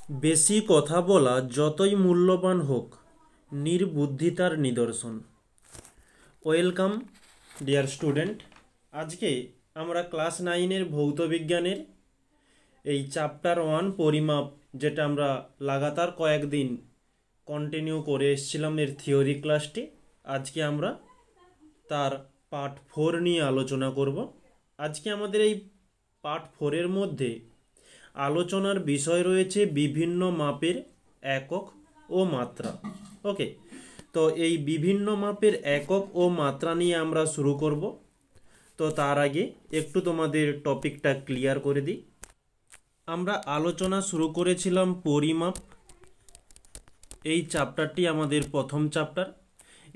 বেশি কথা বলা যতই মূল্যবান হোক, নির্বুদ্ধি তার নিদর্শন। Welcome dear student. আজকে আমরা ক্লাস 9-এর ভৌত বিজ্ঞানের এই চ্যাপ্টার 1 পরিমাপ, যেটা আমরা লাগাতার কয়েকদিন কন্টিনিউ করে এসেছিলাম এর থিওরি ক্লাসটি, আজকে আমরা তার পার্ট 4 নিয়ে আলোচনা করব। আজকে আমাদের এই পার্ট 4-এর মধ্যে আলোচনার বিষয় রয়েছে বিভিন্ন মাপের একক ও মাত্রা। ওকে, তো এই বিভিন্ন মাপের একক ও মাত্রা নিয়ে আমরা শুরু করব। তো তার আগে একটু তোমাদের টপিকটা ক্লিয়ার করে দিই। আমরা আলোচনা শুরু করেছিলাম পরিমাপ। এই চ্যাপ্টারটি আমাদের প্রথম চ্যাপ্টার।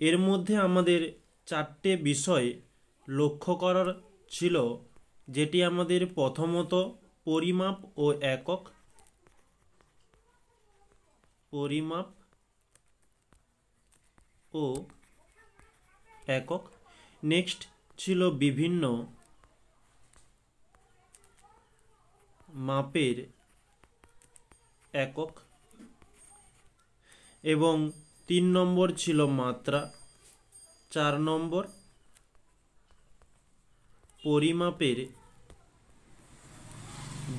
এর মধ্যে আমাদের 4টে বিষয় লক্ষ্য করার ছিল, যেটি আমাদের প্রথমত পরিমাপ ও একক, পরিমাপ ও একক। নেক্সট ছিল বিভিন্ন মাপের একক, এবং 3 নম্বর ছিল মাত্রা। 4 নম্বর পরিমাপের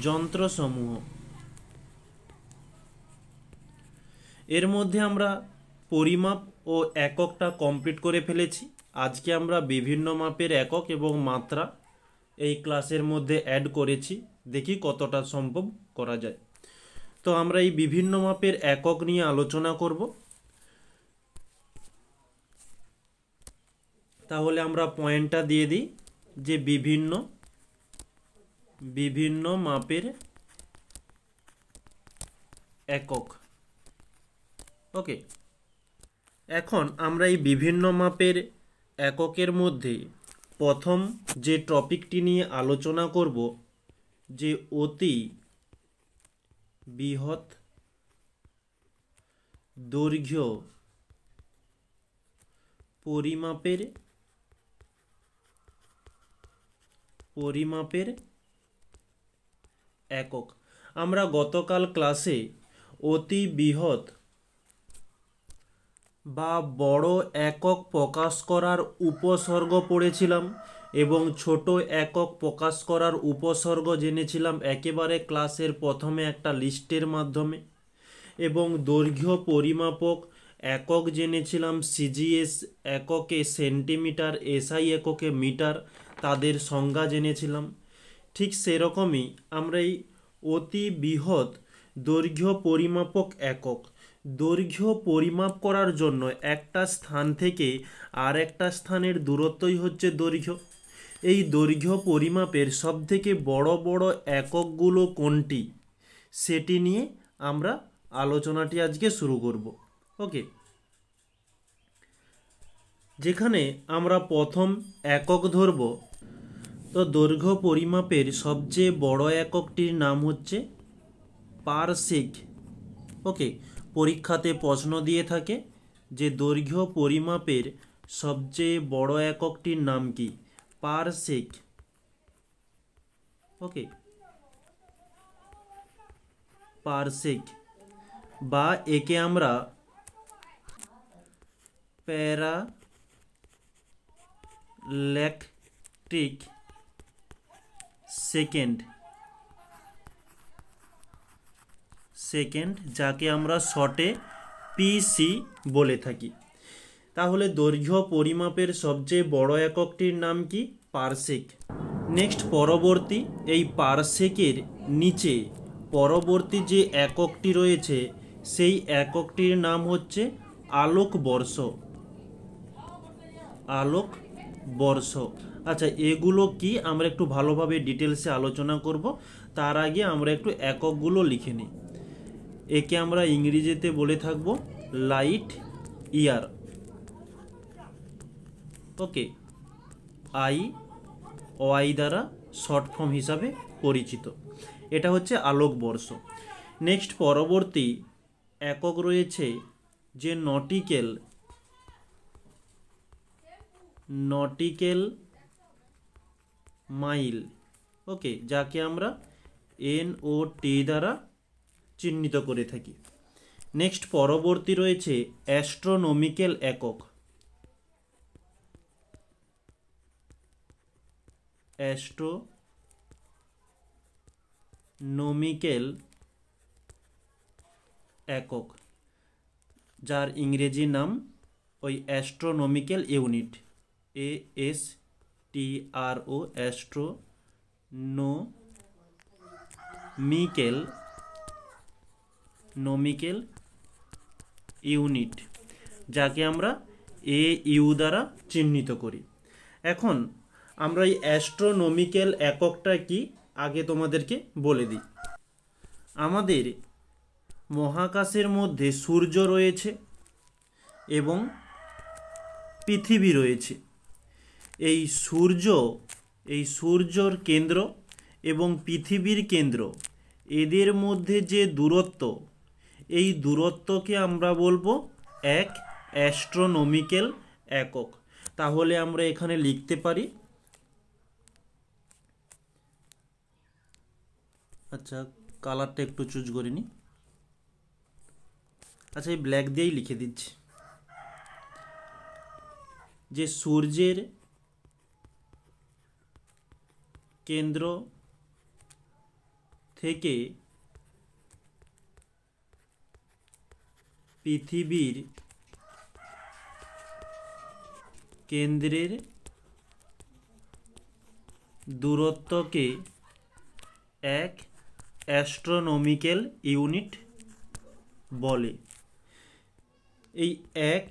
যন্ত্রসমূহ। এর মধ্যে আমরা পরিমাপ ও এককটা কমপ্লিট করে ফেলেছি। আজকে আমরা বিভিন্ন মাপের একক এবং মাত্রা এই ক্লাসের মধ্যে অ্যাড করেছি, দেখি কতটা সম্ভব করা যায়। তো আমরা এই বিভিন্ন মাপের একক নিয়ে আলোচনা করব। তাহলে আমরা পয়েন্টটা দিয়ে দিই যে বিভিন্ন মাপের একক। ওকে, এখন আমরা এই বিভিন্ন মাপের এককের মধ্যে প্রথম যে টপিকটি নিয়ে আলোচনা করব, যে অতি বৃহৎ দৈর্ঘ্য পরিমাপের একক। আমরা গতকাল ক্লাসে অতি বৃহৎ বা বড় একক প্রকাশ করার উপসর্গ পড়েছিলাম এবং ছোট একক প্রকাশ করার উপসর্গ জেনেছিলাম একেবারে ক্লাসের প্রথমে একটা লিস্টের মাধ্যমে, এবং দৈর্ঘ্য পরিমাপক একক জেনেছিলাম সিজিএস এককে সেন্টিমিটার, এসআই এককে মিটার, তাদের সংজ্ঞা জেনেছিলাম। ঠিক সেরকমই আমরা এই অতি বৃহৎ দৈর্ঘ্য পরিমাপক একক, দৈর্ঘ্য পরিমাপ করার জন্য একটা স্থান থেকে আর একটা স্থানের দূরত্বই হচ্ছে দৈর্ঘ্য। এই দৈর্ঘ্য পরিমাপের সবথেকে বড় বড় এককগুলো কোনটি, সেটি নিয়ে আমরা আলোচনাটি আজকে শুরু করব। ওকে, যেখানে আমরা প্রথম একক ধরব, তো দৈর্ঘ্য পরিমাপের সবচেয়ে বড় এককটির নাম হচ্ছে পারসেক। ওকে, পরীক্ষাতে প্রশ্ন দিয়ে থাকে যে দৈর্ঘ্য পরিমাপের সবচেয়ে বড় এককটির নাম কি? পারসেক। ওকে, পারসেক, বা একে আমরা প্যারাল্যাক্টিক সেকেন্ড, যাকে আমরা শর্টে পিসি বলে থাকি। তাহলে দৈর্ঘ্য পরিমাপের সবচেয়ে বড় এককটির নাম কি? পারসেক। নেক্সট পরবর্তী, এই পারসেকের নিচে পরবর্তী যে এককটি রয়েছে, সেই এককটির নাম হচ্ছে আলোকবর্ষ। আলোকবর্ষ। আচ্ছা, এগুলো কি আমরা একটু ভালোভাবে ডিটেলসে আলোচনা করব। তার আগে আমরা একটু এককগুলো লিখে নিই। একে আমরা ইংরেজিতে বলে থাকব লাইট ইয়ার। ওকে, ওয়াই দ্বারা শর্ট ফর্ম হিসাবে পরিচিত। এটা হচ্ছে আলোকবর্ষ। নেক্সট পরবর্তী একক রয়েছে যে নটিক্যাল মাইল। ওকে, যাকে আমরা NOT দ্বারা চিহ্নিত করে থাকি। নেক্সট পরবর্তী রয়েছে অ্যাস্ট্রোনমিক্যাল একক। অ্যাস্ট্রোনমিক্যাল একক, যার ইংরেজি নাম ওই astronomical unit, ASTRO, astronomical unit, যাকে আমরা AU দ্বারা চিহ্নিত করি। এখন আমরা এই অ্যাস্ট্রোনমিক্যাল এককটা কি আগে তোমাদেরকে বলে দিই। আমাদের মহাকাশের মধ্যে সূর্য রয়েছে এবং পৃথিবী রয়েছে। এই সূর্যর কেন্দ্র এবং পৃথিবীর কেন্দ্র, এদের মধ্যে যে দূরত্ব, এই দূরত্বকে আমরা বলবো এক অ্যাস্ট্রোনমিক্যাল একক। তাহলে আমরা এখানে লিখতে পারি, আচ্ছা কালারটা একটু চুজ করে নিই, আচ্ছা এই ব্ল্যাক দিয়েই লিখে দিচ্ছি, যে সূর্যের কেন্দ্র থেকে পৃথিবীর কেন্দ্রের দূরত্বকে এক অ্যাস্ট্রোনমিক্যাল ইউনিট বলে। এই এক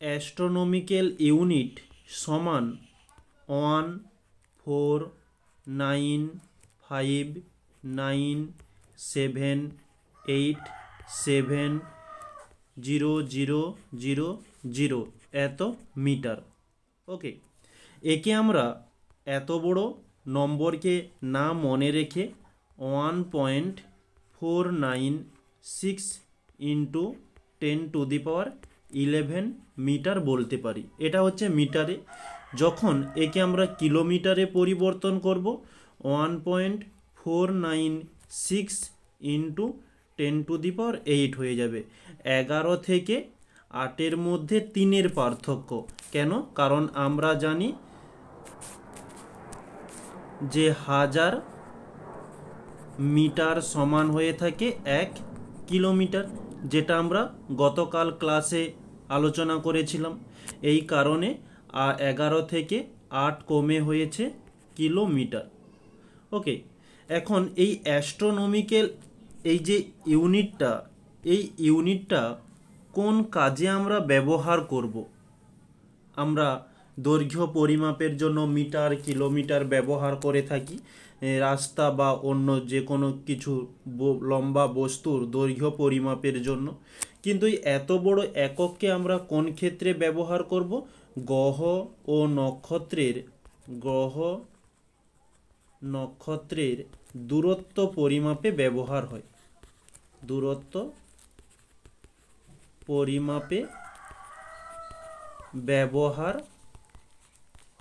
অ্যাস্ট্রোনমিক্যাল ইউনিট সমান 14957870000 এত মিটার। ওকে, একে আমরা এত বড় নম্বরকে না মনে রেখে 1.496 ইন্টু 10⁻11 মিটার বলতে পারি। এটা হচ্ছে মিটারে। যখন একে আমরা কিলোমিটারে পরিবর্তন করব, 1.496 ইন্টু 10⁸ হয়ে যাবে। 11 থেকে 8-এর মধ্যে 3-এর পার্থক্য। কেন? কারণ আমরা জানি যে 1000 মিটার সমান হয়ে থাকে 1 কিলোমিটার, যেটা আমরা গতকাল ক্লাসে আলোচনা করেছিলাম। এই কারণে 11 থেকে 8 কমে হয়েছে কিলোমিটার। ওকে, এখন এই অ্যাস্ট্রোনমিক্যাল এই যে ইউনিটটা, এই ইউনিটটা কোন কাজে আমরা ব্যবহার করব? আমরা দৈর্ঘ্য পরিমাপের জন্য মিটার, কিলোমিটার ব্যবহার করে থাকি, রাস্তা বা অন্য যে কোনো কিছু লম্বা বস্তুর দৈর্ঘ্য পরিমাপের জন্য। কিন্তু এত বড় একককে আমরা কোন ক্ষেত্রে ব্যবহার করব? গ্রহ ও নক্ষত্রের দূরত্ব পরিমাপে ব্যবহার হয়। দূরত্ব পরিমাপে ব্যবহার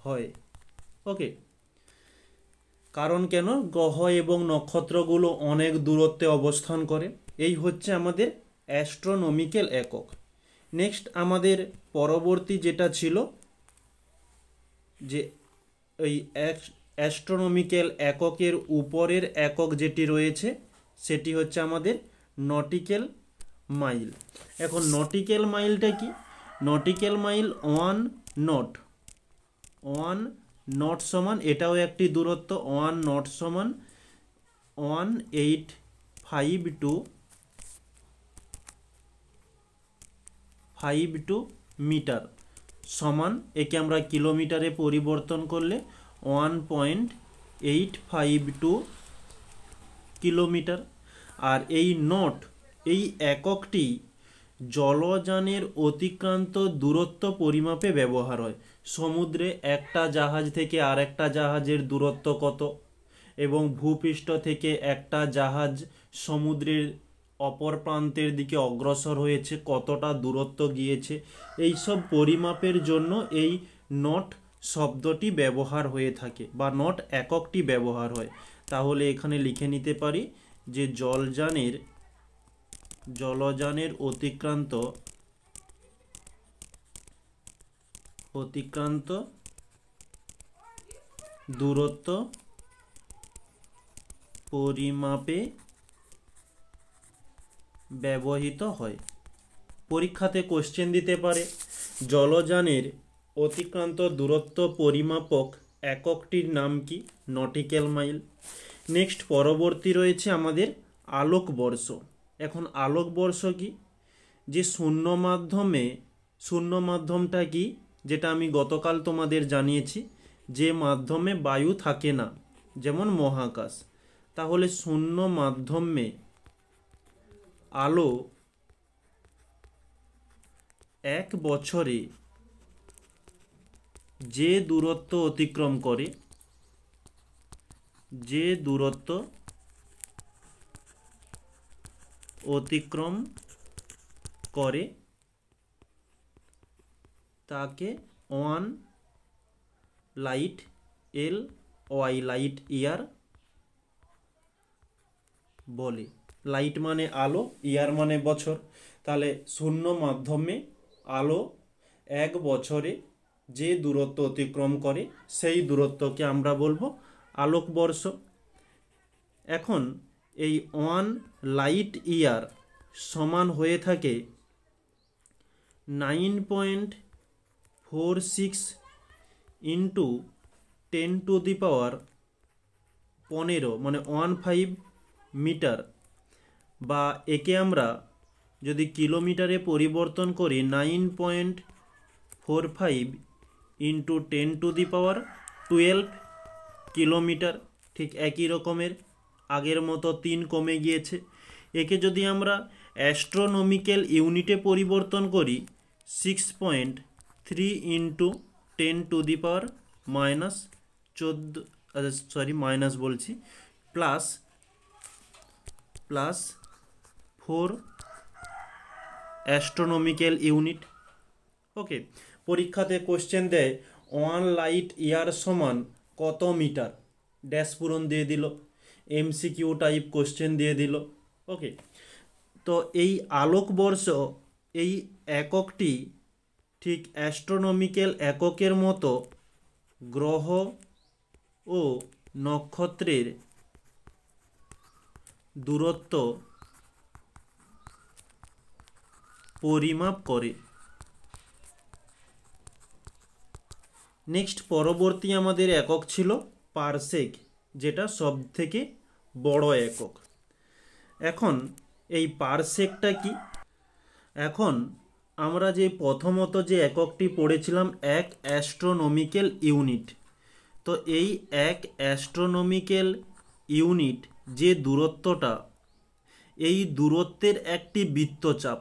হয়। ওকে, কারণ কেন? গ্রহ এবং নক্ষত্রগুলো অনেক দূরত্বে অবস্থান করে। এই হচ্ছে আমাদের অ্যাস্ট্রোনমিক্যাল একক। নেক্সট আমাদের পরবর্তী যেটা ছিল, যে এই অ্যাস্ট্রোনমিক্যাল এককের উপরের একক যেটি রয়েছে সেটি হচ্ছে আমাদের নটিক্যাল মাইল। এখন নটিক্যাল মাইলটা কি? নটিক্যাল মাইল 1 নট সমান, এটাও একটি দূরত্ব। 1 নট সমান 1852 মিটার সমান, একে আমরা কিলোমিটারে পরিবর্তন করলে 1.852 কিলোমিটার। আর এই নট, এই এককটি জলযানের অতিক্রান্ত দূরত্ব পরিমাপে ব্যবহার হয়। সমুদ্রে একটা জাহাজ থেকে আরেকটা জাহাজের দূরত্ব কত, এবং ভূপৃষ্ঠ থেকে একটা জাহাজ সমুদ্রের অপর প্রান্তের দিকে অগ্রসর হয়েছে, কতটা দূরত্ব গিয়েছে, এই সব পরিমাপের জন্য এই নট শব্দটি ব্যবহার হয়ে থাকে বা নট এককটি ব্যবহার হয়। তাহলে এখানে লিখে নিতে পারি যে জলযানের জলযানের অতিক্রান্ত দূরত্ব পরিমাপে ব্যবহৃত হয়। পরীক্ষাতে কোশ্চেন দিতে পারে জলযানের অতিক্রান্ত দূরত্ব পরিমাপক এককটির নাম কি? Nautical mile. নেক্সট পরবর্তী রয়েছে আমাদের আলোকবর্ষ। এখন আলোকবর্ষ কি? যে শূন্য মাধ্যমটা কি? যেটা আমি গতকাল তোমাদের জানিয়েছি, যে মাধ্যমে বায়ু থাকে না, যেমন মহাকাশ। তাহলে শূন্য মাধ্যমে আলো এক বছরে যে দূরত্ব অতিক্রম করে তাকে 1 লাইট ইয়ার বলে। লাইট মানে আলো, ইয়ার মানে বছর। তাহলে শূন্য মাধ্যমে আলো এক বছরে যে দূরত্ব অতিক্রম করে সেই দূরত্বকে আমরা বলবো আলোকবর্ষ। এখন এই 1 লাইট ইয়ার সমান হয়ে থাকে 9.46 ইন্টু 10⁻15 মানে 15 মিটার, বা একে আমরা যদি কিলোমিটারে পরিবর্তন করি 9.45 ইন্টু 10⁻12 কিলোমিটার। ঠিক একই রকমের, আগের মতো 3 কমে গিয়েছে। একে যদি আমরা অ্যাস্ট্রোনমিক্যাল ইউনিটে পরিবর্তন করি 6.3 ইন্টু 10⁻14 প্লাস 4 অ্যাস্ট্রোনমিক্যাল ইউনিট। ওকে, পরীক্ষাতে কোশ্চেন দেয় 1 লাইট ইয়ার সমান কত মিটার, ড্যাশ পূরণ দিয়ে দিল, এমসিকিউ টাইপ কোশ্চেন দিয়ে দিল। ওকে, তো এই আলোকবর্ষ এই এককটি ঠিক অ্যাস্ট্রোনমিক্যাল এককের মতো গ্রহ ও নক্ষত্রের দূরত্ব পরিমাপ করে। নেক্সট পরবর্তী আমাদের একক ছিল পারসেক, যেটা সব থেকে বড় একক। এখন এই পারসেকটা কি? এখন আমরা যে প্রথমত যে এককটি পড়েছিলাম এক অ্যাস্ট্রোনমিক্যাল ইউনিট, তো এই এক অ্যাস্ট্রোনমিক্যাল ইউনিট যে দূরত্বটা, এই দূরত্বের একটি বৃত্তচাপ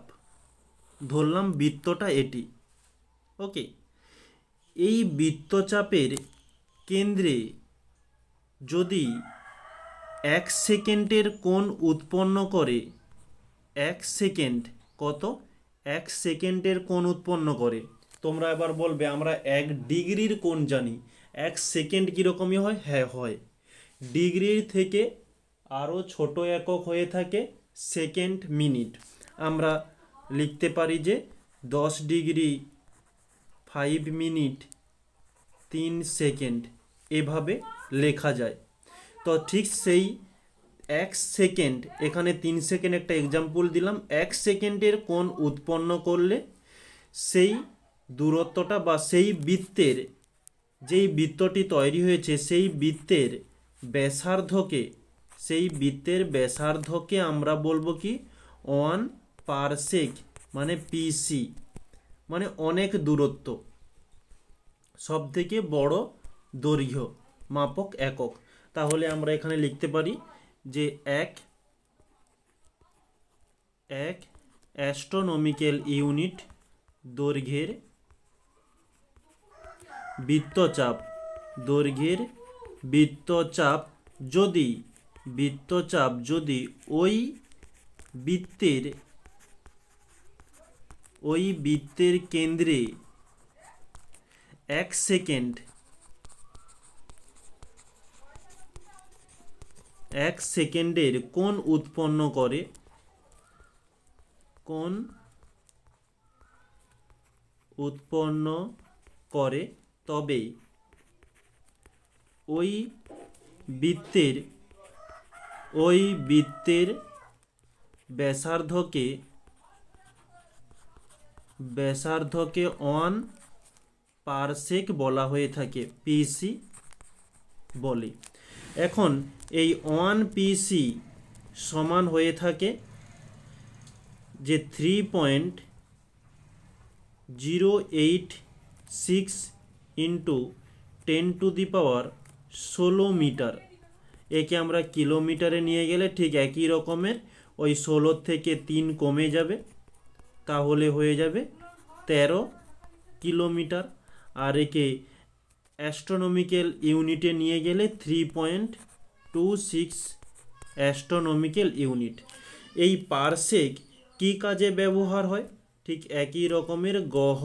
ধরলাম, বৃত্তটা এটি। ওকে, এই বৃত্তচাপের কেন্দ্রে যদি 1 সেকেন্ডের কোণ উৎপন্ন করে, 1 সেকেন্ড কত? 1 সেকেন্ডের কোণ উৎপন্ন করে। তোমরা এবার বলবে আমরা 1 ডিগ্রির কোণ জানি, 1 সেকেন্ড কীরকমই হয়? হ্যাঁ হয়। ডিগ্রির থেকে আরও ছোট একক হয়ে থাকে সেকেন্ড, মিনিট। আমরা লিখতে পারি যে 10 ডিগ্রি 5 মিনিট 3 সেকেন্ড, এভাবে লেখা যায়। তো ঠিক সেই 1 সেকেন্ড, এখানে 3 সেকেন্ড একটা এক্সাম্পল দিলাম, 1 সেকেন্ডের কোণ উৎপন্ন করলে সেই দূরত্বটা বা সেই বৃত্তের, যেই বৃত্তটি তৈরি হয়েছে সেই বৃত্তের ব্যাসার্ধকে আমরা বলবো কি? 1 পারসেক, মানে পিসি, মানে অনেক দূরত্ব, সব থেকে বড় দৈর্ঘ্য মাপক একক। তাহলে আমরা এখানে লিখতে পারি যে এক অ্যাস্ট্রোনমিক্যাল ইউনিট দৈর্ঘ্যের বৃত্তচাপ যদি ওই বৃত্তের কেন্দ্রে 1 সেকেন্ডের কোণ উৎপন্ন করে, কোণ উৎপন্ন করে, তবে ওই বৃত্তের ব্যাসার্ধকে 1 পারসেক বলা হয়ে থাকে, পিসি বলে। এখন এই 1 পিসি সমান হয়ে থাকে যে 3.086 ইন্টু 10⁻16 মিটার। একে আমরা কিলোমিটারে নিয়ে গেলে ঠিক একই রকমের, ওই 16 থেকে 3 কমে যাবে, তাহলে হয়ে যাবে 13 কিলোমিটার। আর একে অ্যাস্ট্রোনমিক্যাল ইউনিটে নিয়ে গেলে 3.26 অ্যাস্ট্রোনমিক্যাল ইউনিট। এই পারসেক কি কাজে ব্যবহার হয়? ঠিক একই রকমের গ্রহ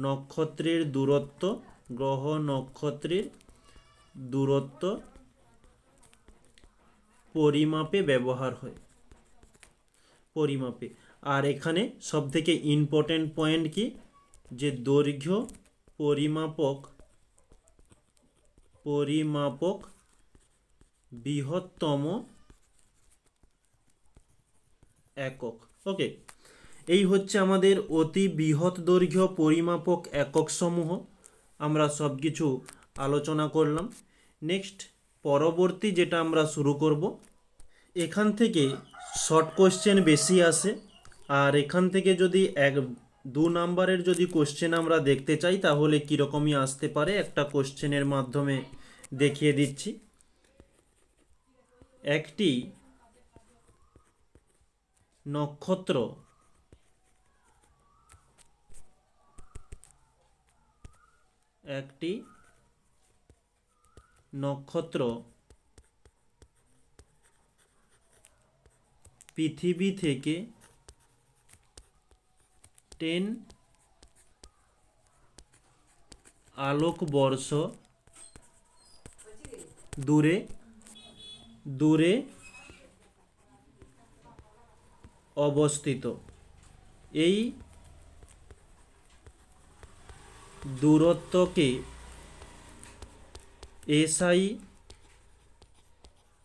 নক্ষত্রের দূরত্ব পরিমাপে ব্যবহার হয়, পরিমাপে। আর এখানে সব থেকে ইম্পর্টেন্ট পয়েন্ট কি, যে দৈর্ঘ্য পরিমাপক বৃহত্তম একক। ওকে, এই হচ্ছে আমাদের অতি বৃহৎ দৈর্ঘ্য পরিমাপক একক সমূহ। আমরা সব কিছু আলোচনা করলাম। নেক্সট পরবর্তী যেটা আমরা শুরু করব, এখান থেকে শর্ট কোশ্চেন বেশি আসে, আর এখান থেকে যদি 1-2 নাম্বারের যদি কোশ্চেন আমরা দেখতে চাই তাহলে কীরকমই আসতে পারে একটা কোশ্চেনের মাধ্যমে দেখিয়ে দিচ্ছি। একটি নক্ষত্র পৃথিবী থেকে 10 আলোকবর্ষ দূরে অবস্থিত। এই দূরত্বকে এসআই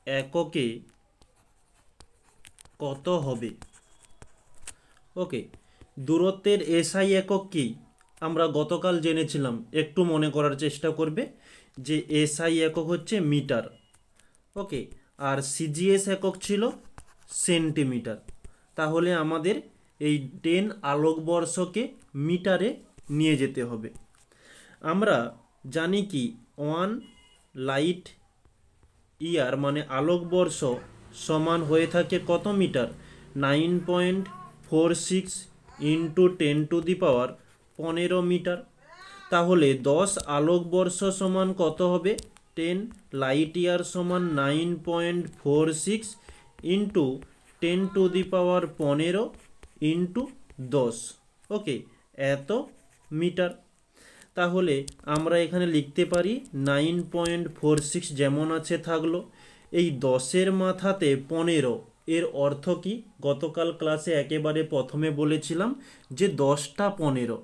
এককে কত হবে? ওকে, দূরত্বের এসআই একক কি আমরা গতকাল জেনেছিলাম, একটু মনে করার চেষ্টা করবে যে এসআই একক হচ্ছে মিটার। ওকে, আর সিজিএস একক ছিল সেন্টিমিটার। তাহলে আমাদের এই 10 আলোকবর্ষকে মিটারে নিয়ে যেতে হবে। আমরা জানি কি 1 লাইট ইয়ার মানে আলোকবর্ষ সমান হয়ে থাকে কত মিটার? 9.46 into 10⁻15 metre. তাহলে 10 আলোকবর্ষ সমান কত হবে? 10 লাইট ইয়ার সমান 9.46 ইন্টু 10⁻15 ইন্টু 10। ওকে, এত মিটার। তাহলে আমরা এখানে লিখতে পারি 9.46 যেমন আছে থাকলো, এই 10-এর মাথাতে 15, এর অর্থ কি? গতকাল ক্লাসে একেবারে প্রথমে বলেছিলাম যে 10টা 15,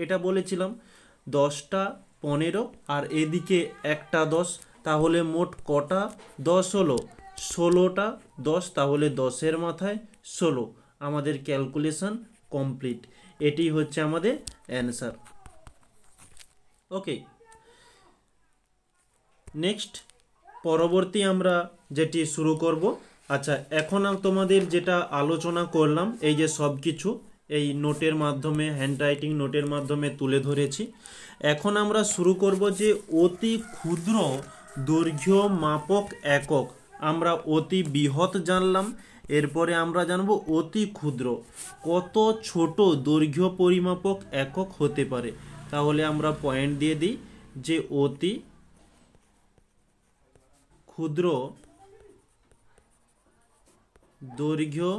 এটা বলেছিলাম 10টা 15 আর এদিকে একটা 10, তাহলে মোট কটা 10 হলো? 16টা 10, তাহলে 10-এর মাথায় 16। আমাদের ক্যালকুলেশন কমপ্লিট। এটি হচ্ছে আমাদের অ্যান্সার। ওকে, নেক্সট পরবর্তী আমরা যেটি শুরু করব। আচ্ছা, এখন তোমাদের যেটা আলোচনা করলাম, এই যে সব কিছু এই নোটের মাধ্যমে, হ্যান্ডরাইটিং নোটের মাধ্যমে তুলে ধরেছি। এখন আমরা শুরু করব যে অতি ক্ষুদ্র দৈর্ঘ্য মাপক একক। আমরা অতি বৃহৎ জানলাম, এরপরে আমরা জানব অতি ক্ষুদ্র, কত ছোট দৈর্ঘ্য পরিমাপক একক হতে পারে। তাহলে আমরা পয়েন্ট দিয়ে দিই যে অতি ক্ষুদ্র দৈর্ঘ্য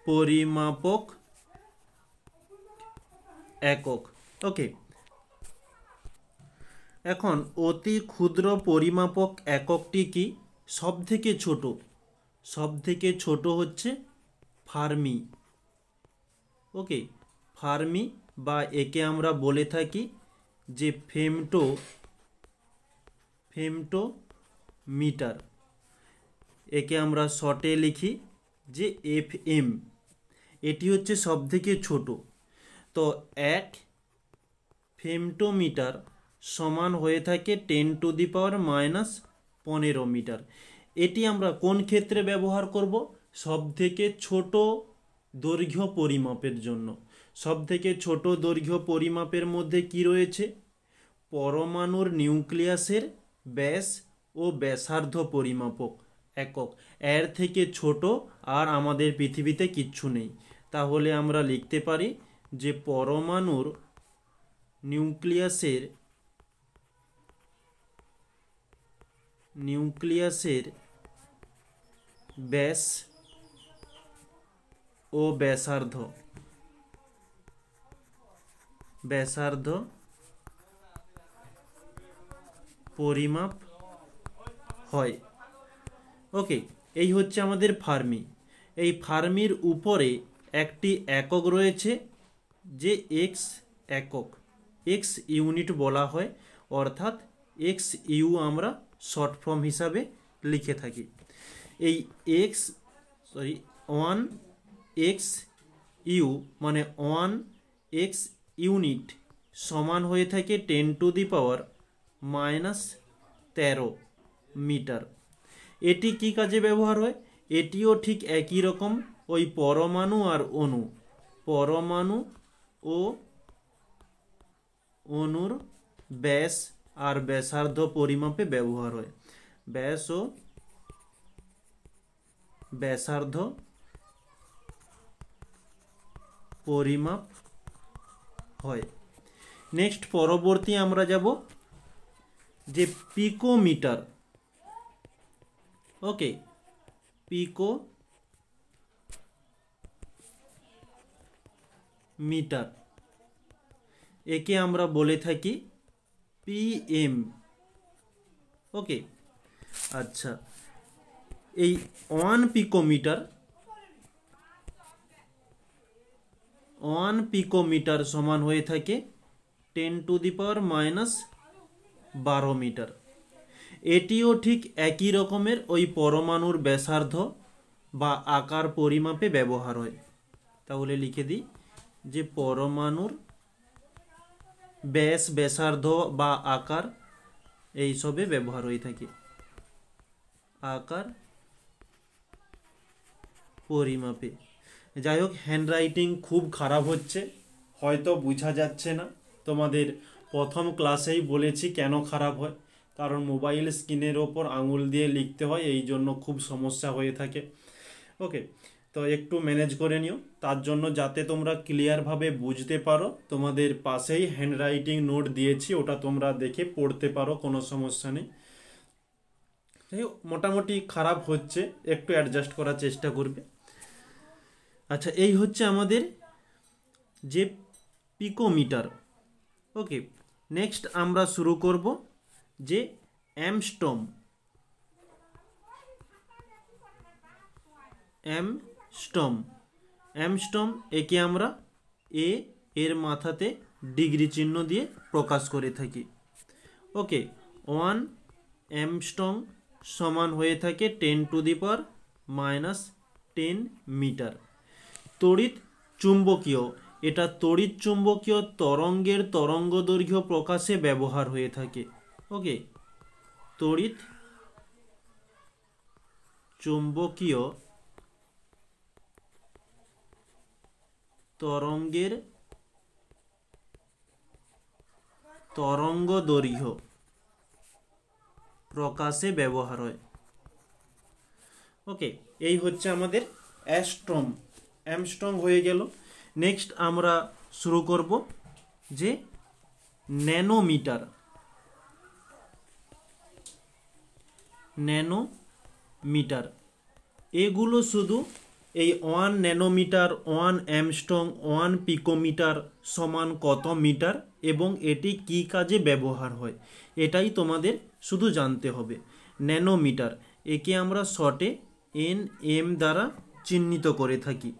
পরিমাপক একক। ওকে, এখন অতি ক্ষুদ্র পরিমাপক এককটি কি? সব থেকে ছোট হচ্ছে ফার্মি। ওকে, ফার্মি বা একে আমরা বলে থাকি যে ফেমটোমিটার, একে আমরা শর্টে লিখি যে FM। এটি হচ্ছে সবথেকে ছোট। তো 1 ফেমটোমিটার সমান হয়ে থাকে 10⁻⁻15 মিটার। এটি আমরা কোন ক্ষেত্রে ব্যবহার করব? সবথেকে ছোট দৈর্ঘ্য পরিমাপের জন্য। সবথেকে ছোট দৈর্ঘ্য পরিমাপের মধ্যে কি রয়েছে? পরমাণুর নিউক্লিয়াসের ব্যাস ও ব্যাসার্ধ পরিমাপক একক। এর থেকে ছোট আর আমাদের পৃথিবীতে কিচ্ছু নেই। তাহলে আমরা লিখতে পারি যে পরমাণুর নিউক্লিয়াসের ব্যাস ও ব্যাসার্ধ পরিমাপ হয়। ওকে, এই হচ্ছে আমাদের ফার্মি। এই ফার্মির উপরে একটি একক রয়েছে যে এক্স একক, এক্স ইউনিট বলা হয়, অর্থাৎ XU আমরা শর্ট ফর্ম হিসাবে লিখে থাকি। এই 1XU মানে 1x ইউনিট সমান হয়ে থাকে 10⁻⁻13 মিটার। এটি কি কাজে ব্যবহার হয়? এটিও ঠিক একই রকম, ওই পরমাণু আর অণু, পরমাণু ও অণুর ব্যাস আর ব্যাসার্ধ পরিমাপে ব্যবহার হয়। ব্যাস ও ব্যাসার্ধ পরিমাপ হয়। নেক্সট পরবর্তী আমরা যাব যে পিকোমিটার। ওকে, পিকোমিটার, একে আমরা বলে থাকি PM। ওকে, আচ্ছা, এই 1 পিকোমিটার সমান হয়ে থাকে 10⁻⁻12 মিটার। এটিও ঠিক একই রকমের, ওই পরমাণুর ব্যাসার্ধ বা আকার পরিমাপে ব্যবহার হয়। তাহলে লিখে দিই যে পরমাণুর ব্যাস, ব্যাসার্ধ বা আকার এইসবে ব্যবহার হয়ে থাকে, আকার পরিমাপে। যাই হোক, হ্যান্ডরাইটিং খুব খারাপ হচ্ছে, হয়তো বোঝা যাচ্ছে না। তোমাদের প্রথম ক্লাসেই বলেছি কেন খারাপ হয়, কারণ মোবাইল স্ক্রিনের ওপর আঙুল দিয়ে লিখতে হয়, এই জন্য খুব সমস্যা হয়ে থাকে। ওকে, তো একটু ম্যানেজ করে নিও, তার জন্য যাতে তোমরা ক্লিয়ারভাবে বুঝতে পারো, তোমাদের পাশেই হ্যান্ডরাইটিং নোট দিয়েছি, ওটা তোমরা দেখে পড়তে পারো, কোনো সমস্যা নেই। যাই হোক, মোটামুটি খারাপ হচ্ছে, একটু অ্যাডজাস্ট করার চেষ্টা করবে। আচ্ছা, এই হচ্ছে আমাদের যে পিকোমিটার। ওকে, নেক্সট আমরা শুরু করব যে অ্যামস্ট্রম। অ্যামস্ট্রম, একে আমরা এর মাথাতে ডিগ্রি চিহ্ন দিয়ে প্রকাশ করে থাকি। ওকে, 1 অ্যামস্ট্রম সমান হয়ে থাকে 10⁻⁻10 মিটার। তড়িৎ চুম্বকীয়, এটা তড়িৎ চুম্বকীয় তরঙ্গের তরঙ্গ দৈর্ঘ্য প্রকাশে ব্যবহার হয়ে থাকে। ওকে, তড়িৎ চুম্বকীয় তরঙ্গের তরঙ্গ দৈর্ঘ্য প্রকাশে ব্যবহার হয়। ওকে, এই হচ্ছে আমাদের অ্যামস্ট্রম হয়ে গেল। নেক্সট আমরা শুরু করব যে ন্যানোমিটার। এগুলো শুধু এই 1 ন্যানোমিটার, 1 অ্যামস্ট্রম, 1 পিকোমিটার সমান কত মিটার এবং এটি কি কাজে ব্যবহার হয়, এটাই তোমাদের শুধু জানতে হবে। ন্যানোমিটার, একে আমরা শর্টে NM দ্বারা চিহ্নিত করে থাকি।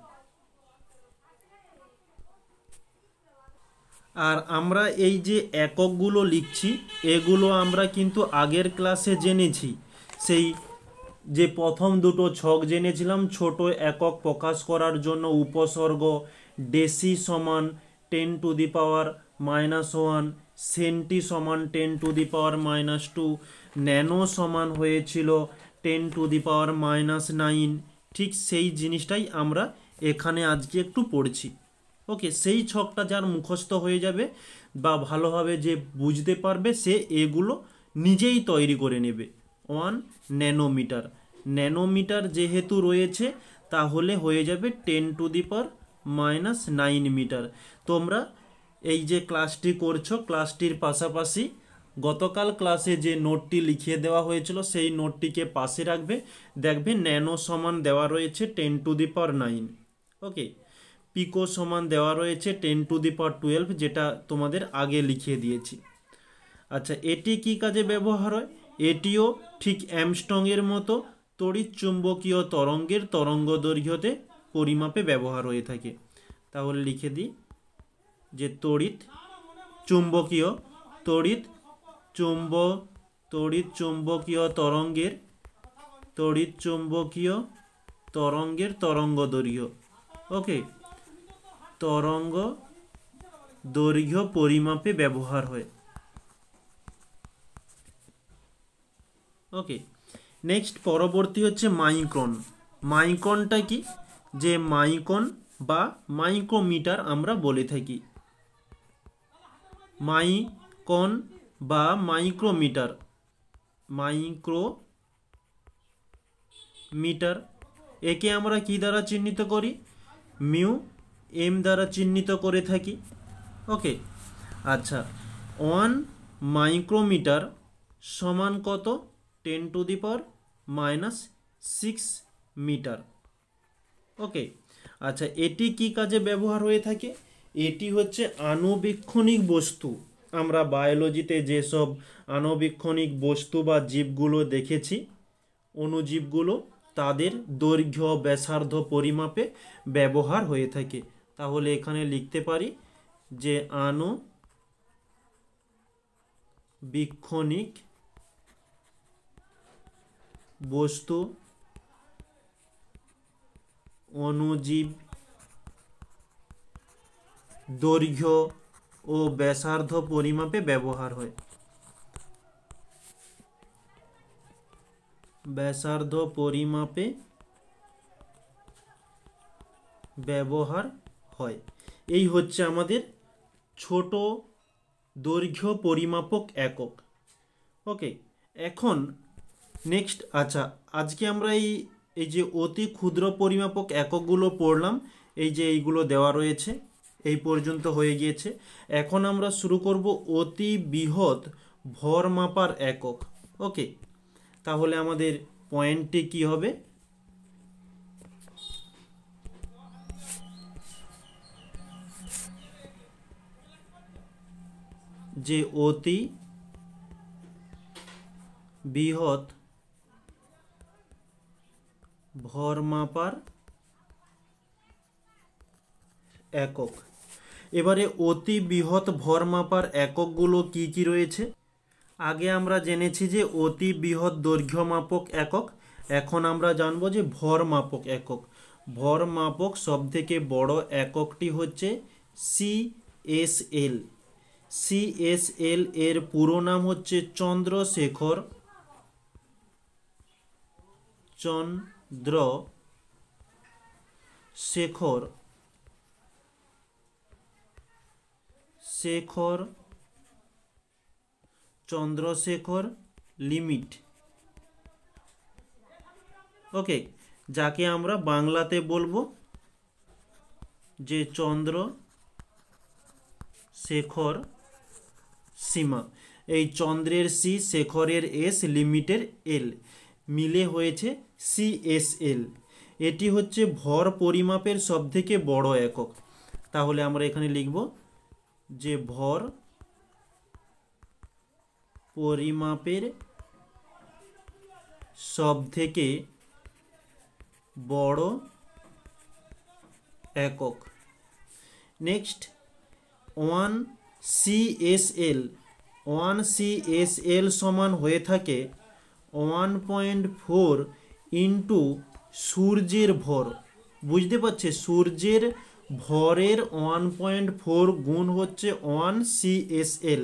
আর আমরা এই যে এককগুলো লিখছি এগুলো আমরা কিন্তু আগের ক্লাসে জেনেছি। সেই যে প্রথম দুটো ছক জেনেছিলাম, ছোট একক প্রকাশ করার জন্য উপসর্গ, ডেসি সমান 10⁻⁻1, সেন্টি সমান 10⁻⁻2, ন্যানো সমান হয়েছিল 10⁻⁻9। ঠিক সেই জিনিসটাই আমরা এখানে আজকে একটু পড়ছি। ওকে, সেই ছকটা যার মুখস্থ হয়ে যাবে বা ভালোভাবে যে বুঝতে পারবে সে এগুলো নিজেই তৈরি করে নেবে। 1 ন্যানোমিটার, ন্যানোমিটার যেহেতু রয়েছে তাহলে হয়ে যাবে 10⁻⁻9 মিটার। তোমরা এই যে ক্লাসটি করছো ক্লাসটির পাশাপাশি গতকাল ক্লাসে যে নোটটি লিখিয়ে দেওয়া হয়েছিল সেই নোটটিকে পাশে রাখবে, দেখবে ন্যানো সমান দেওয়া রয়েছে 10⁻9। ওকে, পিকো সমান দেওয়া রয়েছে 10⁻12, যেটা তোমাদের আগে লিখিয়ে দিয়েছি। আচ্ছা, এটি কি কাজে ব্যবহার হয়? এটিও ঠিক অ্যামস্ট্রংয়ের মতো তড়িৎ চুম্বকীয় তরঙ্গের তরঙ্গ দৈর্ঘ্যতে পরিমাপে ব্যবহার হয়ে থাকে। তাহলে লিখে দিই যে তড়িৎ চুম্বকীয় তরঙ্গ দৈর্ঘ্য। ওকে, তরঙ্গ দৈর্ঘ্য পরিমাপে ব্যবহার হয়। ওকে, নেক্সট পরবর্তী হচ্ছে মাইক্রন। মাইক্রনটা কি? যে মাইক্রন বা মাইক্রোমিটার আমরা বলে থাকি। মাইক্রন বা মাইক্রোমিটার, একে আমরা কি দ্বারা চিহ্নিত করি? মিউ এম দ্বারা চিহ্নিত করে থাকি। ওকে, আচ্ছা, 1 মাইক্রোমিটার সমান কত? 10⁻⁻6 মিটার। ওকে, আচ্ছা, এটি কি কাজে ব্যবহার হয়ে থাকে? এটি হচ্ছে আণুবীক্ষণিক বস্তু। আমরা বায়োলজিতে যেসব আণুবীক্ষণিক বস্তু বা জীবগুলো দেখেছি, অণুজীবগুলো, তাদের দৈর্ঘ্য ব্যাসার্ধ পরিমাপে ব্যবহার হয়ে থাকে। তাহলে এখানে লিখতে পারি যে আণুবীক্ষণিক বস্তু অণুজীব দৈর্ঘ্য ও ব্যাসার্ধ পরিমাপে ব্যবহার হয়। ব্যাসার্ধ পরিমাপে ব্যবহার হয়। এই হচ্ছে আমাদের ছোট দৈর্ঘ্য পরিমাপক একক। ওকে, এখন নেক্সট, আচ্ছা, আজকে আমরা এই যে অতি ক্ষুদ্র পরিমাপক এককগুলো পড়লাম, এই যে এইগুলো দেওয়া রয়েছে, এই পর্যন্ত হয়ে গিয়েছে। এখন আমরা শুরু করব অতি বৃহৎ ভর মাপার একক। ওকে, তাহলে আমাদের পয়েন্টটি কি হবে? যে অতি বৃহৎ ভর মাপার একক। এবারে অতি বৃহৎ ভর মাপার এককগুলো কি কি রয়েছে? আগে আমরা জেনেছি যে অতি বৃহৎ দৈর্ঘ্য মাপক একক। এখন আমরা জানবো যে ভর মাপক একক। ভর মাপক সবথেকে বড় এককটি হচ্ছে CSL। CSL এর পুরো নাম হচ্ছে চন্দ্রশেখর লিমিট। ওকে, যাকে আমরা বাংলাতে বলবো যে চন্দ্রশেখর সীমা। এই চন্দ্রের সি, শেখরের এস, লিমিটের এল মিলে হয়েছে CSL। এটি হচ্ছে ভর পরিমাপের সবথেকে বড় একক। তাহলে আমরা এখানে লিখব যে ভর পরিমাপের সবথেকে বড় একক। নেক্সট, 1 CSL 1 CSL সমান হয়ে থাকে 1.4 ইন্টু সূর্যের ভর। বুঝতে পারছে, সূর্যের ভরের 1.4 গুণ হচ্ছে 1 CSL,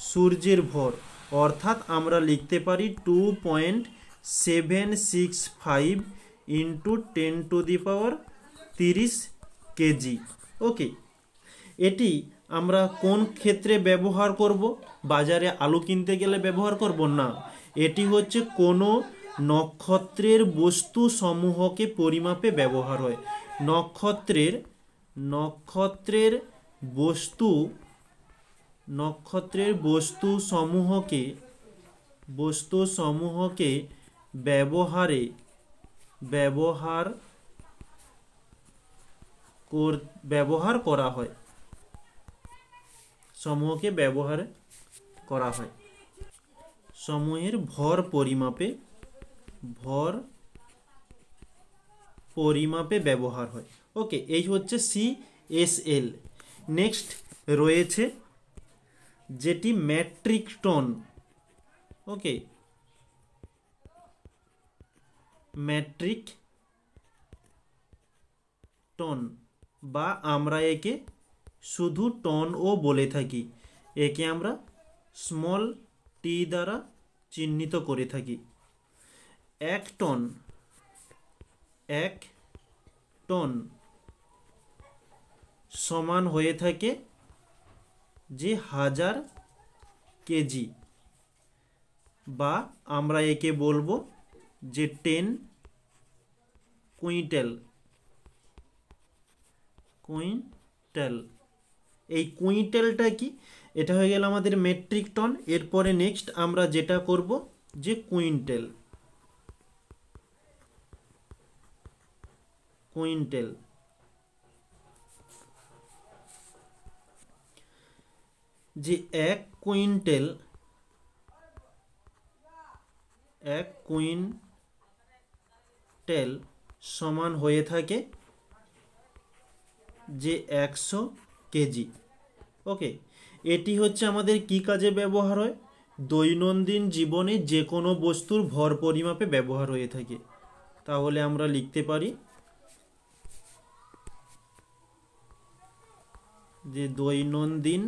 সূর্যের ভর। অর্থাৎ আমরা লিখতে পারি 2.765 ইন্টু 10⁻30 কেজি। ওকে, এটি আমরা কোন ক্ষেত্রে ব্যবহার করব? বাজারে আলু কিনতে গেলে ব্যবহার করব না, এটি হচ্ছে কোনো নক্ষত্রের বস্তু সমূহকে পরিমাপে ব্যবহার হয়। নক্ষত্রের বস্তু সমূহকে ব্যবহার করা হয়। সমূহের ভর পরিমাপে ব্যবহার হয়। ওকে, এই হচ্ছে CSL। নেক্সট রয়েছে যেটি মেট্রিক টন। ওকে, মেট্রিক টন, বা আমরা একে শুধু টনও বলে থাকি। একে আমরা স্মল টি দ্বারা চিহ্নিত করে থাকি। এক টন সমান হয়ে থাকে যে 1000 কেজি, বা আমরা একে বলবো যে 10 কুইন্টাল। এই কুইন্টালটা কি? এটা হয়ে গেল আমাদের মেট্রিক টন। এরপরে নেক্সট আমরা যেটা করব যে কুইন্টাল। যে এক কুইন্টাল সমান হয়ে থাকে যে 100 কেজি। ওকে, এটি হচ্ছে আমাদের কি কাজে ব্যবহার হয়? দৈনন্দিন জীবনে যে কোনো বস্তুর ভর পরিমাপে ব্যবহার হয়ে থাকে। তাহলে আমরা লিখতে পারি যে দৈনন্দিন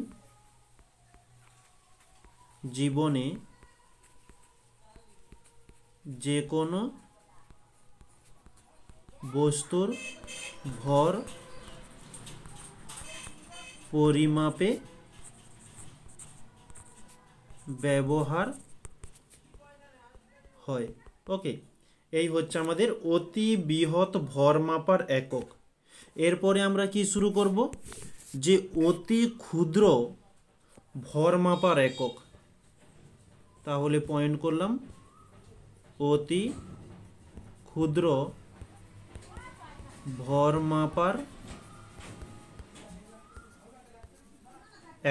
জীবনে যে কোনো বস্তুর ভর পরিমাপে ব্যবহার হয়। ওকে, এই হচ্ছে আমাদের অতি বৃহৎ ভর মাপার একক। এরপরে আমরা কি শুরু করব? যে অতি ক্ষুদ্র ভর মাপার একক। তাহলে পয়েন্ট করলাম অতি ক্ষুদ্র ভর মাপার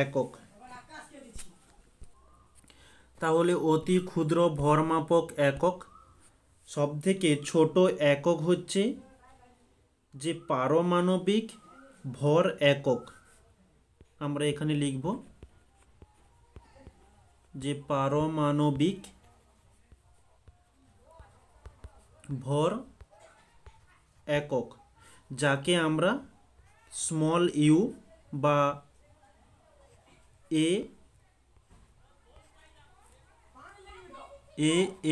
একক। তাহলে অতি ক্ষুদ্র ভর মাপক একক সবথেকে ছোট একক হচ্ছে যে পারমাণবিক ভর একক। আমরা এখানে লিখব যে পারমাণবিক ভর একক, যাকে আমরা স্মল ইউ বা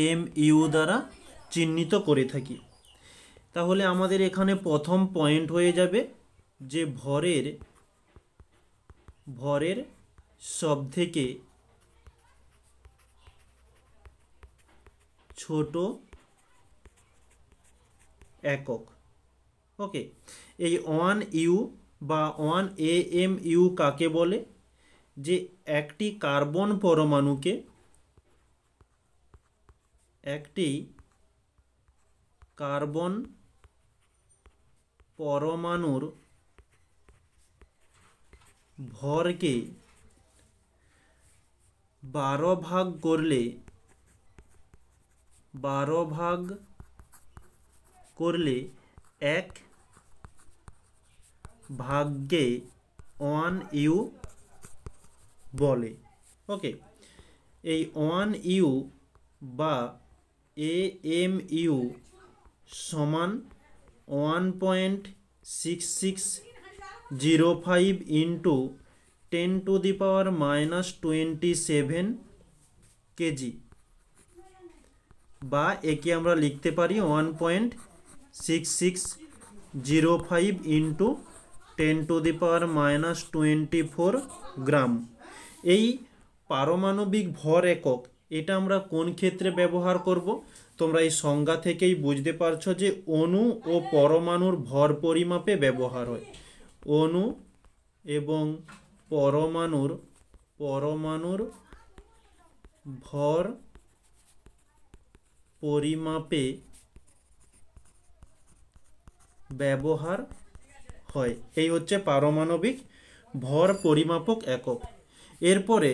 AMU দ্বারা চিহ্নিত করে থাকি। তাহলে আমাদের এখানে প্রথম পয়েন্ট হয়ে যাবে যে ভরের সবথেকে ছোট একক। ওকে, এই 1U বা 1AMU কাকে বলে? যে একটি কার্বন পরমাণুর ভরকে 12 ভাগ করলে 1 ভাগকে 1u বলে। ওকে, এই 1u বা AMU সমান 1.6605 ইন্টু 10⁻⁻27 কেজি, বা একে আমরা লিখতে পারি 1.6605 ইন্টু 10⁻⁻24 গ্রাম। এই পারমাণবিক ভর একক এটা আমরা কোন ক্ষেত্রে ব্যবহার করব? তোমরা এই সংজ্ঞা থেকেই বুঝতে পারছো যে অণু ও পরমাণুর ভর পরিমাপে ব্যবহার হয়। অণু এবং পরমাণুর ভর পরিমাপে ব্যবহার হয়। এই হচ্ছে পারমাণবিক ভর পরিমাপক একক। এরপরে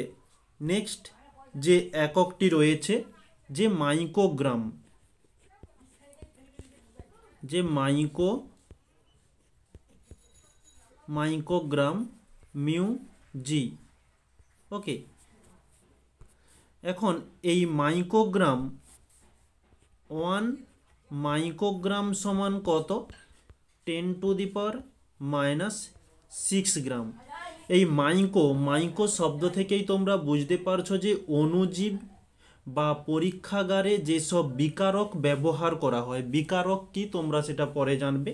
নেক্সট যে এককটি রয়েছে যে মাইক্রোগ্রাম, মাইক্রোগ্রাম মিউ জি। ওকে, এখন এই মাইক্রোগ্রাম 1 মাইক্রোগ্রাম সমান কত? 10⁻⁻6 গ্রাম। এই মাইক্রো শব্দ থেকেই তোমরা বুঝতে পারছো যে অণুজীব বা পরীক্ষাগারে যেসব বিকারক ব্যবহার করা হয়। বিকারক কি তোমরা সেটা পরে জানবে,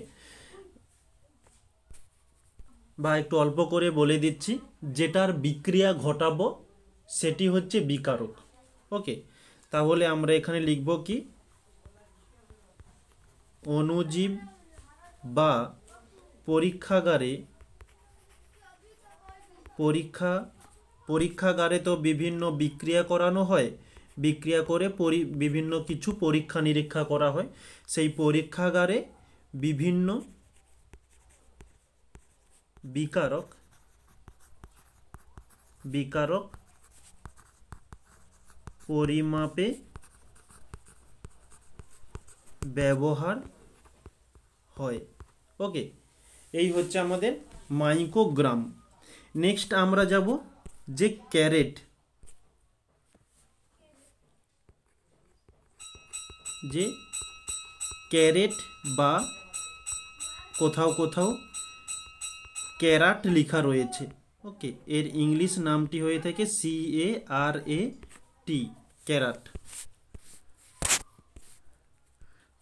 বা একটু অল্প করে বলে দিচ্ছি, যেটার বিক্রিয়া ঘটাবো সেটি হচ্ছে বিকারক। ওকে, তাহলে আমরা এখানে লিখব কি? অণুজীব বা পরীক্ষাগারে তো বিভিন্ন বিক্রিয়া করানো হয়, বিক্রিয়া করে বিভিন্ন কিছু পরীক্ষা নিরীক্ষা করা হয়। সেই পরীক্ষাগারে বিভিন্ন বিকারক পরিমাপে ব্যবহার হয়। ওকে, এই হচ্ছে আমাদের মাইক্রোগ্রাম। নেক্সট আমরা যাব যে ক্যারেট, বা কোথাও কোথাও ক্যারাট লেখা রয়েছে। ওকে, এর ইংলিশ নামটি হয়ে থাকে CARAT, ক্যারাট।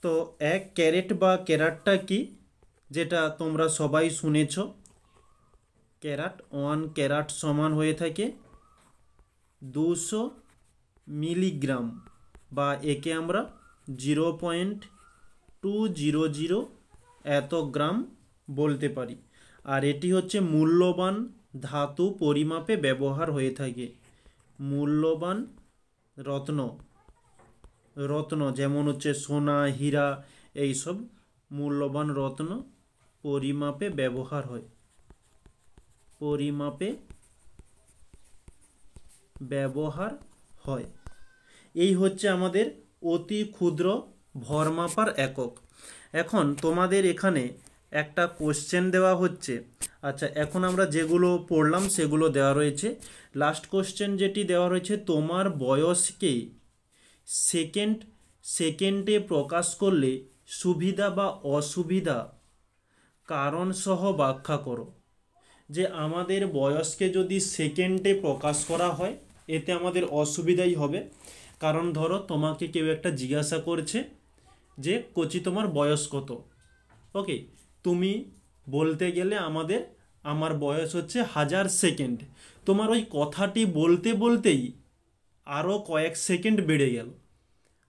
তো এক ক্যারেট বা ক্যারাটটা কি, যেটা তোমরা সবাই শুনেছ। ক্যারাট 1 ক্যারাট সমান হয়ে থাকে 200 মিলিগ্রাম, বা একে আমরা 0.200 এত গ্রাম বলতে পারি। আর এটি হচ্ছে মূল্যবান ধাতু পরিমাপে ব্যবহার হয়ে থাকে। মূল্যবান রত্ন যেমন হচ্ছে সোনা, হীরা, এইসব মূল্যবান রত্ন পরিমাপে ব্যবহার হয়। এই হচ্ছে আমাদের অতি ক্ষুদ্র ভর মাপার একক। এখন তোমাদের এখানে একটা কোশ্চেন দেওয়া হচ্ছে। আচ্ছা, এখন আমরা যেগুলো পড়লাম সেগুলো দেওয়া রয়েছে। লাস্ট কোশ্চেন যেটি দেওয়া রয়েছে, তোমার বয়সকে সেকেন্ডে প্রকাশ করলে সুবিধা বা অসুবিধা কারণ সহ ব্যাখ্যা করো। যে আমাদের বয়সকে যদি সেকেন্ডে প্রকাশ করা হয় এতে আমাদের অসুবিধাই হবে। কারণ ধরো তোমাকে কেউ একটা জিজ্ঞাসা করছে যে কচি তোমার বয়স কত। ওকে, তুমি বলতে গেলে আমার বয়স হচ্ছে 1000 সেকেন্ড। তোমার ওই কথাটি বলতে বলতেই আরও কয়েক সেকেন্ড বেড়ে গেল,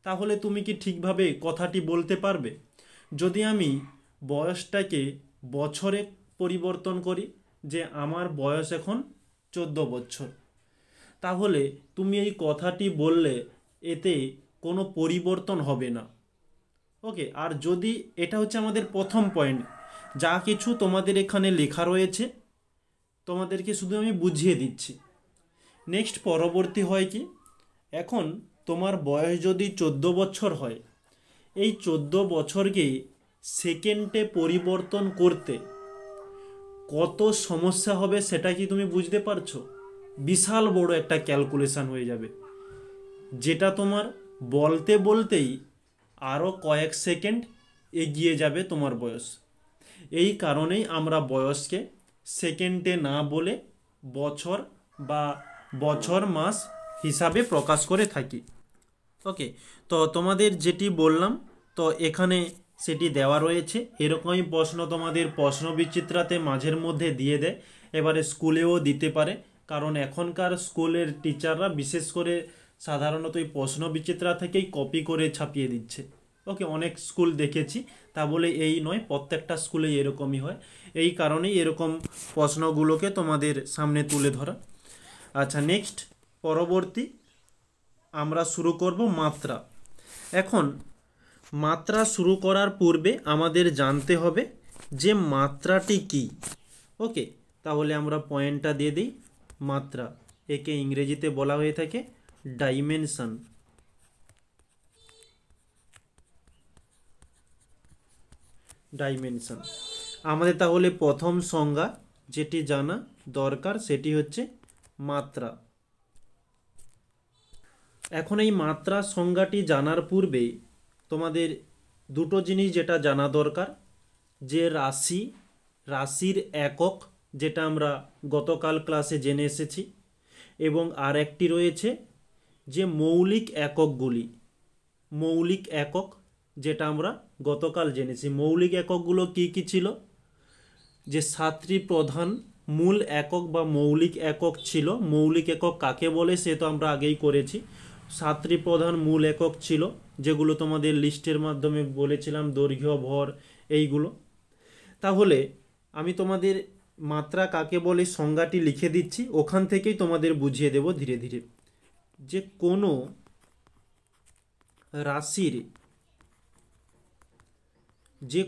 তাহলে তুমি কি ঠিকভাবে কথাটি বলতে পারবে? যদি আমি বয়সটাকে বছরে পরিবর্তন করি, যে আমার বয়স এখন 14 বছর, তাহলে তুমি এই কথাটি বললে এতে কোনো পরিবর্তন হবে না। ওকে, আর যদি এটা হচ্ছে আমাদের প্রথম পয়েন্ট, যা কিছু তোমাদের এখানে লেখা রয়েছে তোমাদেরকে শুধু আমি বুঝিয়ে দিচ্ছি। নেক্সট পরবর্তী হয় কি, এখন তোমার বয়স যদি 14 বছর হয়, এই 14 বছরকে সেকেন্ডে পরিবর্তন করতে কত সমস্যা হবে সেটা কি তুমি বুঝতে পারছো? বিশাল বড় একটা ক্যালকুলেশন হয়ে যাবে, যেটা তোমার বলতে বলতেই আরও কয়েক সেকেন্ড এগিয়ে যাবে তোমার বয়স। এই কারণেই আমরা বয়সকে সেকেন্ডে না বলে বছর বা বছর মাস হিসাবে প্রকাশ করে থাকি। ওকে, তো তোমাদের যেটি বললাম, তো এখানে সেটি দেওয়া রয়েছে। এরকমই প্রশ্ন তোমাদের প্রশ্ন বিচিত্রাতে মাঝের মধ্যে দিয়ে দেয়, এবারে স্কুলেও দিতে পারে, কারণ এখনকার স্কুলের টিচাররা বিশেষ করে সাধারণত এই প্রশ্ন বিচিত্রা থেকেই কপি করে ছাপিয়ে দিচ্ছে। ওকে, অনেক স্কুল দেখেছি, তা বলে এই নয়, প্রত্যেকটা স্কুলেই এরকমই হয়। এই কারণেই এরকম প্রশ্নগুলোকে তোমাদের সামনে তুলে ধরা। আচ্ছা, নেক্সট পরবর্তী আমরা শুরু করব মাত্রা। এখন মাত্রা শুরু করার পূর্বে আমাদের জানতে হবে যে মাত্রাটি কি। ওকে, তাহলে আমরা পয়েন্টটা দিয়ে দিই। মাত্রা, একে ইংরেজিতে বলা হয়ে থাকে ডাইমেনশন। ডাইমেনশন আমাদের তাহলে প্রথম সংজ্ঞা যেটি জানা দরকার সেটি হচ্ছে মাত্রা। এখন এই মাত্রা সংজ্ঞাটি জানার পূর্বে তোমাদের দুটো জিনিস যেটা জানা দরকার, যে রাশির একক, যেটা আমরা গতকাল ক্লাসে জেনে এসেছি, এবং আর একটি রয়েছে যে মৌলিক এককগুলি। মৌলিক একক যেটা আমরা গতকাল জেনেছি। মৌলিক এককগুলো কি কি ছিল? যে 7টি প্রধান মূল একক বা মৌলিক একক ছিল। মৌলিক একক কাকে বলে সে তো আমরা আগেই করেছি। 7টি প্রধান মূল একক ছিল, যেগুলো তোমাদের লিস্টের মাধ্যমে বলেছিলাম, দৈর্ঘ্য, ভর, এইগুলো। তাহলে আমি তোমাদের মাত্রা কাকে বলে সংজ্ঞাটি লিখে দিচ্ছি, ওখান থেকেই তোমাদের বুঝিয়ে দেব ধীরে ধীরে। যে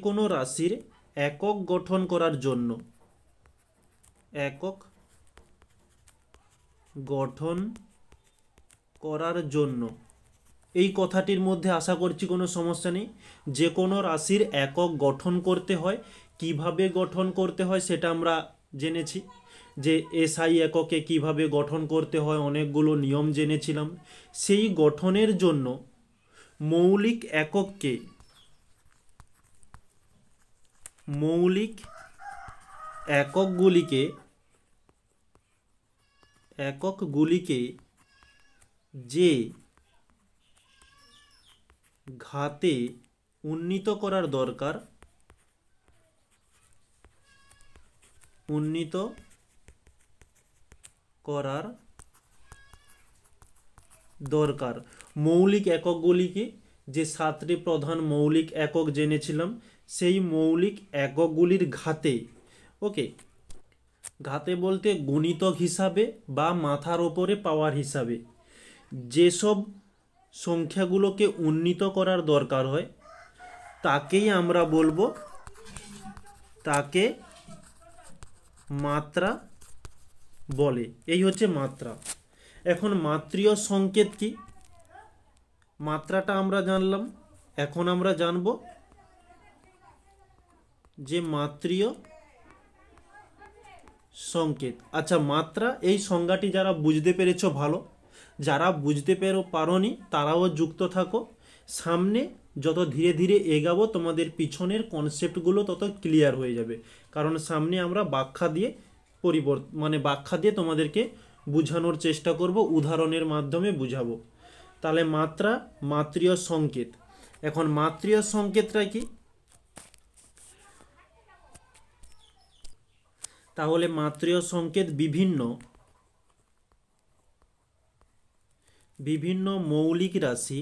কোনো রাশির একক গঠন করার জন্য, একক গঠন করার জন্য, এই কথাটির মধ্যে আশা করছি কোনো সমস্যা নেই। যে কোনো রাশির একক গঠন করতে হয়, কিভাবে গঠন করতে হয় সেটা আমরা জেনেছি। যে এসআই এককে কিভাবে গঠন করতে হয়, অনেকগুলো নিয়ম জেনেছিলাম। সেই গঠনের জন্য মৌলিক এককগুলিকে যে ঘাতে উন্নীত করার দরকার। মৌলিক এককগুলিকে, যে 7টি প্রধান মৌলিক একক জেনেছিলাম, সেই মৌলিক এককগুলির ঘাতে, ওকে, ঘাতে বলতে গুণিতক হিসাবে বা মাথার ওপরে পাওয়ার হিসাবে যেসব সংখ্যাগুলোকে উন্নীত করার দরকার হয়, তাকেই আমরা বলবো, তাকে মাত্রা বলে। এই হচ্ছে মাত্রা। এখন মাত্রীয় সংকেত কি? মাত্রাটা আমরা জানলাম, এখন আমরা জানব যে মাত্রীয় সংকেত। আচ্ছা, মাত্রা এই সংজ্ঞাটি যারা বুঝতে পেরেছো ভালো, যারা বুঝতে পারোনি তারাও যুক্ত থাকো। সামনে যত ধীরে ধীরে এগাবো তোমাদের পিছনের কনসেপ্টগুলো তত ক্লিয়ার হয়ে যাবে, কারণ সামনে আমরা ব্যাখ্যা দিয়ে তোমাদেরকে বোঝানোর চেষ্টা করব, উদাহরণের মাধ্যমে বুঝাবো। তাহলে মাত্রীয় সংকেত। এখন মাত্রীয় সংকেতটা কি? তাহলে মাত্রীয় সংকেত বিভিন্ন মৌলিক রাশি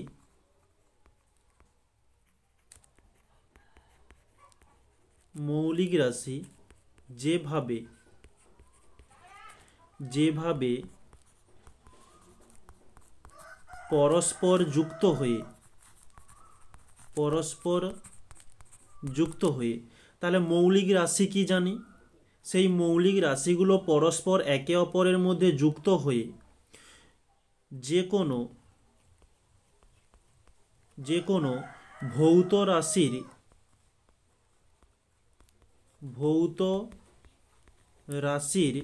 যেভাবে পরস্পর যুক্ত হয়ে, তাহলে মৌলিক রাশি কি জানি? সেই মৌলিক রাশিগুলো পরস্পর একে অপরের মধ্যে যুক্ত হয়ে যে কোনো ভৌত রাশির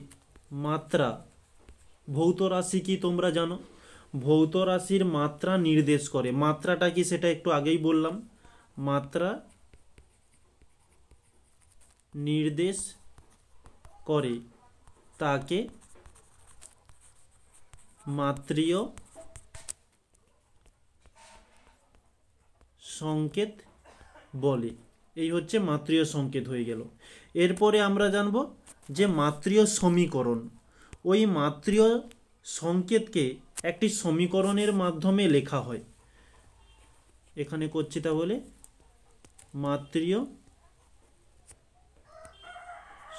মাত্রা, ভৌত রাশি কি তোমরা জানো? ভৌত রাশির মাত্রা নির্দেশ করে। মাত্রাটা কি সেটা একটু আগেই বললাম। মাত্রা নির্দেশ করে তাকে মাত্রীয় সংকেত বলে। এই হচ্ছে মাত্রীয় সংকেত হয়ে গেল। এরপরে আমরা জানব যে মাত্রীয় সমীকরণ। ওই মাত্রীয় সংকেতকে একটি সমীকরণের মাধ্যমে লেখা হয়। এখানে করছি তাহলে মাত্রীয়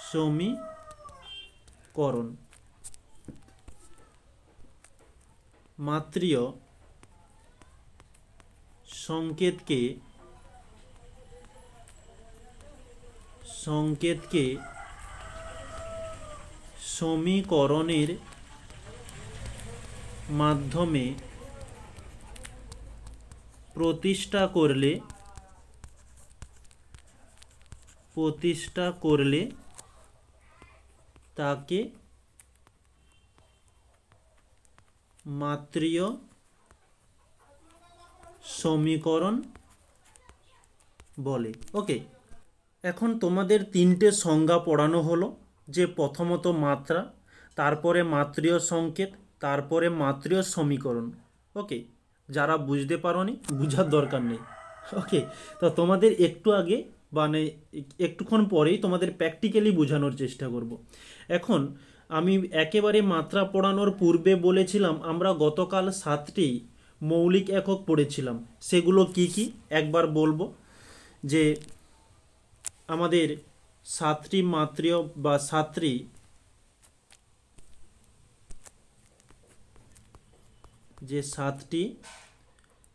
সমীকরণ। মাত্রীয় সংকেতকে সমীকরণের মাধ্যমে প্রতিষ্ঠা করলে তাকে মাত্রীয় সমীকরণ বলে। ওকে, এখন তোমাদের তিনটে সংজ্ঞা পড়ানো হলো, যে প্রথমত মাত্রা, তারপরে মাত্রীয় সংকেত, তারপরে মাত্রীয় সমীকরণ। ওকে, যারা বুঝতে পারোনি বুঝার দরকার নেই। ওকে, তো তোমাদের একটু আগে মানে একটুক্ষণ পরেই তোমাদের প্র্যাকটিক্যালি বোঝানোর চেষ্টা করব। এখন আমি একেবারে মাত্রা পড়ানোর পূর্বে বলেছিলাম আমরা গতকাল 7টি মৌলিক একক পড়েছিলাম। সেগুলো কি কি একবার বলবো। যে আমাদের 7টি মাত্রীয় বা 7টি যে 7টি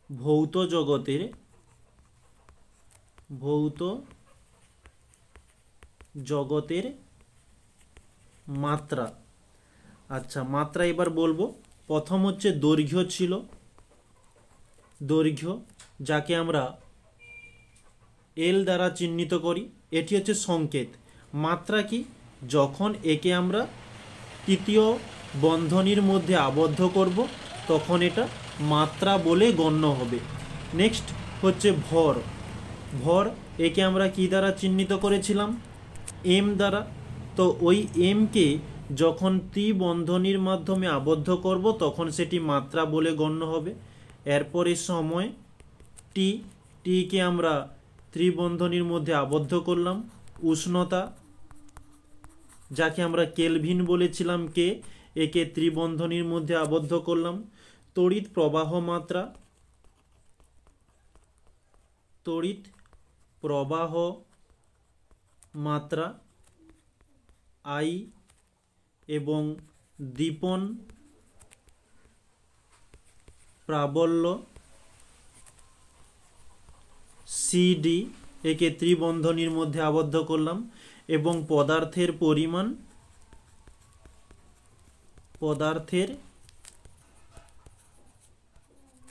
ভৌত জগতের মাত্রা। আচ্ছা, মাত্রা এবার বলবো। প্রথম হচ্ছে দৈর্ঘ্য ছিল, দৈর্ঘ্য যাকে আমরা এল দ্বারা চিহ্নিত করি। এটি হচ্ছে সংকেত। মাত্রা কি? যখন একে আমরা তৃতীয় বন্ধনীর মধ্যে আবদ্ধ করব তখন এটা মাত্রা বলে গণ্য হবে। নেক্সট হচ্ছে ভর। ভর একে আমরা কি দ্বারা চিহ্নিত করেছিলাম? এম দ্বারা। তো ওই এমকে যখন ত্রিবন্ধনীর মাধ্যমে আবদ্ধ করব তখন সেটি মাত্রা বলে গণ্য হবে। এরপরে সময় টি, টিকে আমরা ত্রিবন্ধনীর মধ্যে আবদ্ধ করলাম। উষ্ণতা যাকে আমরা কেলভিন বলেছিলাম, কে, একে ত্রিবন্ধনীর মধ্যে আবদ্ধ করলাম। তড়িৎ প্রবাহ মাত্রা, তড়িৎ প্রবাহ মাত্রা আই এবং দীপন প্রাবল্য সিডি, একে ত্রিবন্ধনীর মধ্যে আবদ্ধ করলাম। এবং পদার্থের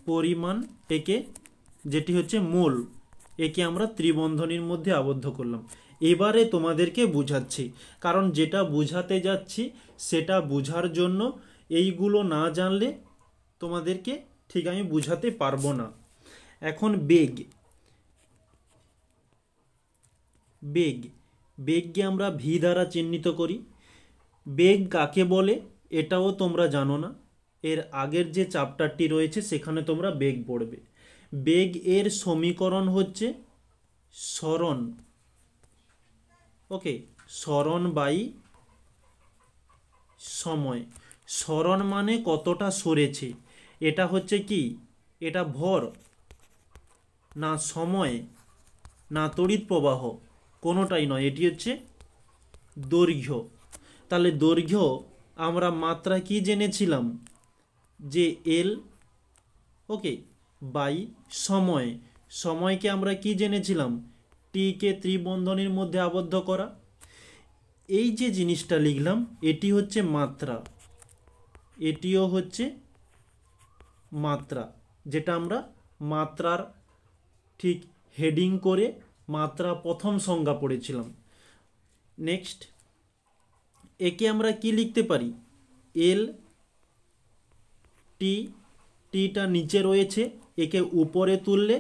পরিমাণ একে, যেটি হচ্ছে মোল, একে আমরা ত্রিবন্ধনীর মধ্যে আবদ্ধ করলাম। এবারে তোমাদেরকে বুঝাচ্ছি, কারণ যেটা বুঝাতে যাচ্ছি সেটা বুঝার জন্য এইগুলো না জানলে তোমাদেরকে ঠিক আমি বুঝাতে পারবো না। এখন বেগকে আমরা ভি দ্বারা চিহ্নিত করি। বেগ কাকে বলে এটাও তোমরা জানো না। এর আগের যে চ্যাপ্টারটি রয়েছে সেখানে তোমরা বেগ পড়বে। বেগ এর সমীকরণ হচ্ছে সরণ। ওকে, সরণ বাই সময়। সরণ মানে কতটা সরেছে। এটা হচ্ছে কি? এটা ভর না সময় না তড়িৎ প্রবাহ, কোনোটাই নয়। এটি হচ্ছে দৈর্ঘ্য। তাহলে দৈর্ঘ্য আমরা মাত্রা কি জেনেছিলাম? যে এল। ওকে, বাই সময়। সময়কে আমরা কি জেনেছিলাম? টিকে ত্রিবন্ধনীর মধ্যে আবদ্ধ করা। এই যে জিনিসটা লিখলাম এটি হচ্ছে মাত্রা, এটিও হচ্ছে মাত্রা, যেটা আমরা মাত্রার ঠিক হেডিং করে মাত্রা প্রথম সংজ্ঞা পড়েছিলাম। নেক্সট একে আমরা কি লিখতে পারি, এল টি, টিটা নিচে রয়েছে, একে উপরে তুললে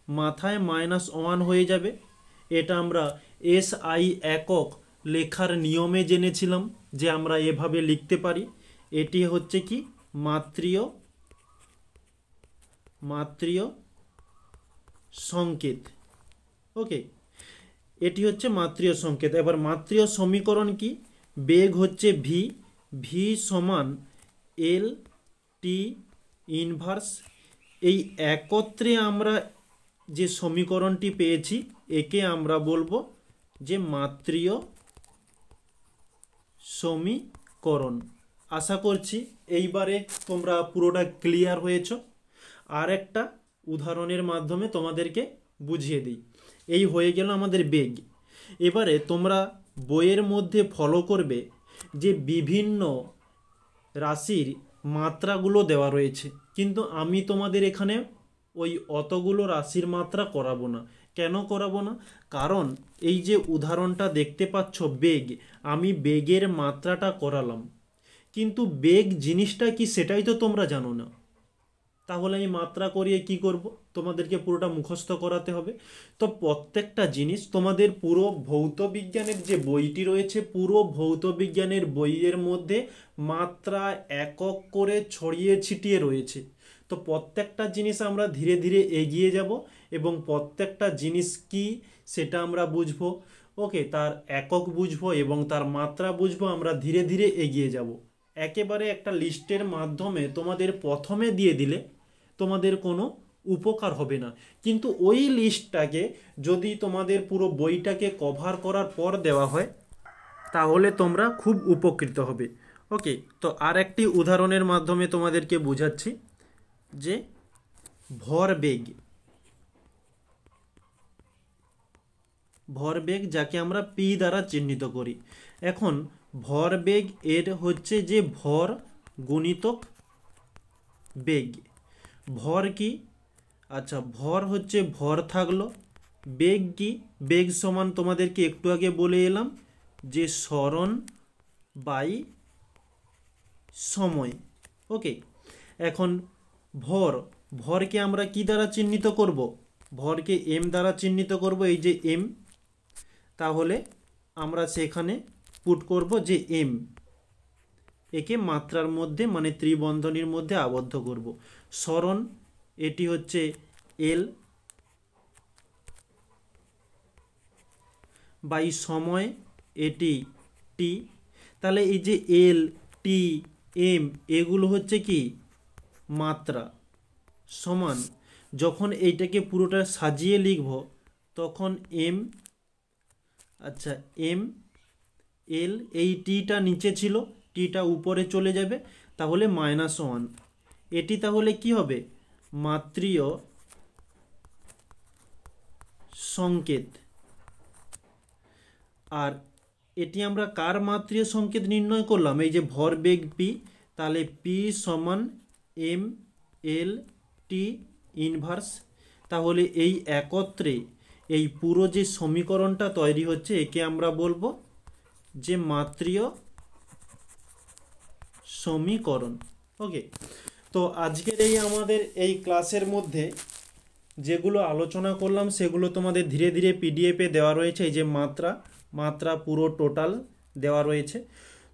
মাথায় -1 হয়ে যাবে। এটা আমরা SI একক লেখার নিয়মে জেনেছিলাম যে আমরা এভাবে লিখতে পারি। এটি হচ্ছে কি মাত্রীয় সংকেত। ওকে, এটি হচ্ছে মাত্রীয় সংকেত। এবার মাত্রীয় সমীকরণ কি, বেগ হচ্ছে ভি, ভি সমান এল টি ইনভার্স। এই একত্রে আমরা যে সমীকরণটি পেয়েছি একে আমরা বলবো যে মাত্রীয় সমীকরণ। আশা করছি এইবারে তোমরা পুরোটা ক্লিয়ার হয়েছ। আর একটা উদাহরণের মাধ্যমে তোমাদেরকে বুঝিয়ে দিই। এই হয়ে গেল আমাদের বেগ। এবারে তোমরা বইয়ের মধ্যে ফলো করবে যে বিভিন্ন রাশির মাত্রাগুলো দেওয়া রয়েছে, কিন্তু আমি তোমাদের এখানে ওই অতগুলো রাশির মাত্রা করাবো না। কেন করাবো না? কারণ এই যে উদাহরণটা দেখতে পাচ্ছ বেগ, আমি বেগের মাত্রাটা করালাম, কিন্তু বেগ জিনিসটা কি সেটাই তো তোমরা জানো না। তাহলে আমি মাত্রা করিয়ে কি করব? তোমাদেরকে পুরোটা মুখস্থ করাতে হবে। তো প্রত্যেকটা জিনিস তোমাদের পুরো ভৌত বিজ্ঞানের যে বইটি রয়েছে, পুরো ভৌত বিজ্ঞানের বইয়ের মধ্যে মাত্রা একক করে ছড়িয়ে ছিটিয়ে রয়েছে। তো প্রত্যেকটা জিনিস আমরা ধীরে ধীরে এগিয়ে যাব এবং প্রত্যেকটা জিনিস কি সেটা আমরা বুঝবো। ওকে, তার একক বুঝবো এবং তার মাত্রা বুঝবো, আমরা ধীরে ধীরে এগিয়ে যাব। একেবারে একটা লিস্টের মাধ্যমে তোমাদের প্রথমে দিয়ে দিলে তোমাদের কোনো উপকার হবে না, কিন্তু ওই লিস্টটাকে যদি তোমাদের পুরো বইটাকে কভার করার পর দেওয়া হয় তাহলে তোমরা খুব উপকৃত হবে। ওকে, তো আর একটি উদাহরণের মাধ্যমে তোমাদেরকে বোঝাচ্ছি যে ভরবেগ যাকে আমরা পি দ্বারা চিহ্নিত করি। এখন ভরবেগ এর হচ্ছে যে ভর গুণিতক বেগ। ভর কি? আচ্ছা, ভর হচ্ছে ভর থাকলো। বেগ কি? বেগ সমান তোমাদেরকে একটু আগে বলে এলাম যে সরণ বাই সময়। ওকে, এখন ভরকে আমরা কি দ্বারা চিহ্নিত করব? ভরকে এম দ্বারা চিহ্নিত করব, এই যে এম। তাহলে আমরা সেখানে পুট করব যে এম, একে মাত্রার মধ্যে মানে ত্রিবন্ধনীর মধ্যে আবদ্ধ করব। সরণ এটি হচ্ছে এল বাই সময় এটি টি। তাহলে এই যে এল টি এম এগুলো হচ্ছে কি মাত্রা, সমান যখন এইটাকে পুরোটা সাজিয়ে লিখব তখন এম, আচ্ছা এম এল, এই টিটা নিচে ছিল, টিটা উপরে চলে যাবে, তাহলে -1। এটি তাহলে কি হবে? মাত্রীয় সংকেত। আর এটি আমরা কার মাত্রীয় সংকেত নির্ণয় করলাম? এই যে ভরবেগ পি, তাহলে পি সমান এম এল টি ইনভার্স। তাহলে এই একত্রে এই পুরো যে সমীকরণটা তৈরি হচ্ছে একে আমরা বলবো যে মাত্রীয় সমীকরণ। ওকে, তো আজকের আমাদের এই ক্লাসের মধ্যে যেগুলো আলোচনা করলাম সেগুলো তোমাদের ধীরে ধীরে পিডিএফে দেওয়া রয়েছে। এই যে মাত্রা পুরো টোটাল দেওয়া রয়েছে।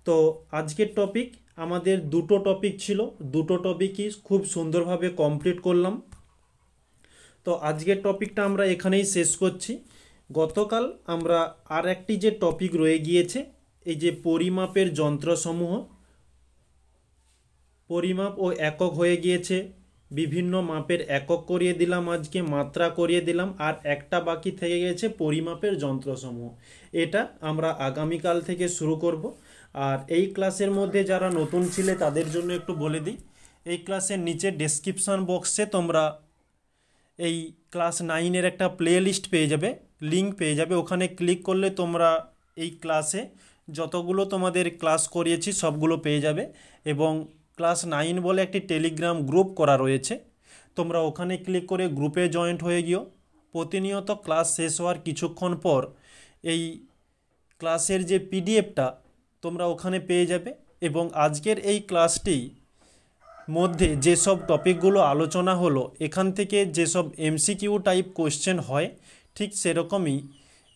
তো আজকের টপিক আমাদের দুটো টপিক ছিল, দুটো টপিকই খুব সুন্দরভাবে কমপ্লিট করলাম। তো আজকের টপিকটা আমরা এখানেই শেষ করছি। গতকাল আমরা আর একটি যে টপিক রয়ে গিয়েছে, এই যে পরিমাপের যন্ত্রসমূহ, পরিমাপ ও একক হয়ে গিয়েছে, বিভিন্ন মাপের একক করিয়ে দিলাম, আজকে মাত্রা করিয়ে দিলাম, আর একটা বাকি থেকে গেছে পরিমাপের যন্ত্রসমূহ। এটা আমরা আগামীকাল থেকে শুরু করব। আর এই ক্লাসের মধ্যে যারা নতুন ছিলে তাদের জন্য একটু বলে দিই, এই ক্লাসের নিচে ডেসক্রিপশন বক্সে তোমরা এই ক্লাস 9-এর একটা প্লে লিস্ট পেয়ে যাবে, লিঙ্ক পেয়ে যাবে। ওখানে ক্লিক করলে তোমরা এই ক্লাসে যতগুলো তোমাদের ক্লাস করিয়েছি সবগুলো পেয়ে যাবে। এবং ক্লাস 9 বলে একটি টেলিগ্রাম গ্রুপ করা রয়েছে, তোমরা ওখানে ক্লিক করে গ্রুপে জয়েন্ট হয়ে গিও। প্রতিনিয়ত ক্লাস শেষ হওয়ার কিছুক্ষণ পর এই ক্লাসের যে পিডিএফটা তোমরা ওখানে পেয়ে যাবে। এবং আজকের এই ক্লাসটি মধ্যে যেসব টপিকগুলো আলোচনা হলো, এখান থেকে যেসব এমসিকিউ টাইপ কোশ্চেন হয়, ঠিক সেরকমই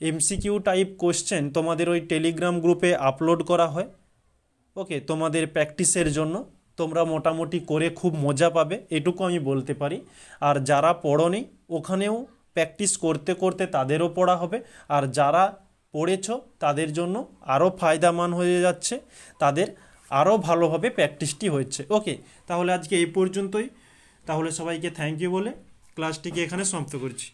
এমসিকিউ টাইপ কোশ্চেন তোমাদের ওই টেলিগ্রাম গ্রুপে আপলোড করা হয়। ওকে, তোমাদের প্র্যাকটিসের জন্য তোমরা মোটামুটি করে খুব মজা পাবে, এটুকু আমি বলতে পারি। আর যারা পড়োনি ওখানেও প্র্যাকটিস করতে করতে তাদেরও পড়া হবে, আর যারা পড়েছো তাদের জন্য আরও ফায়দামান হয়ে যাচ্ছে, তাদের আরও ভালোভাবে প্র্যাকটিসটি হচ্ছে। ওকে, তাহলে আজকে এই পর্যন্তই। তাহলে সবাইকে থ্যাংক ইউ বলে ক্লাসটিকে এখানে সমাপ্ত করছি।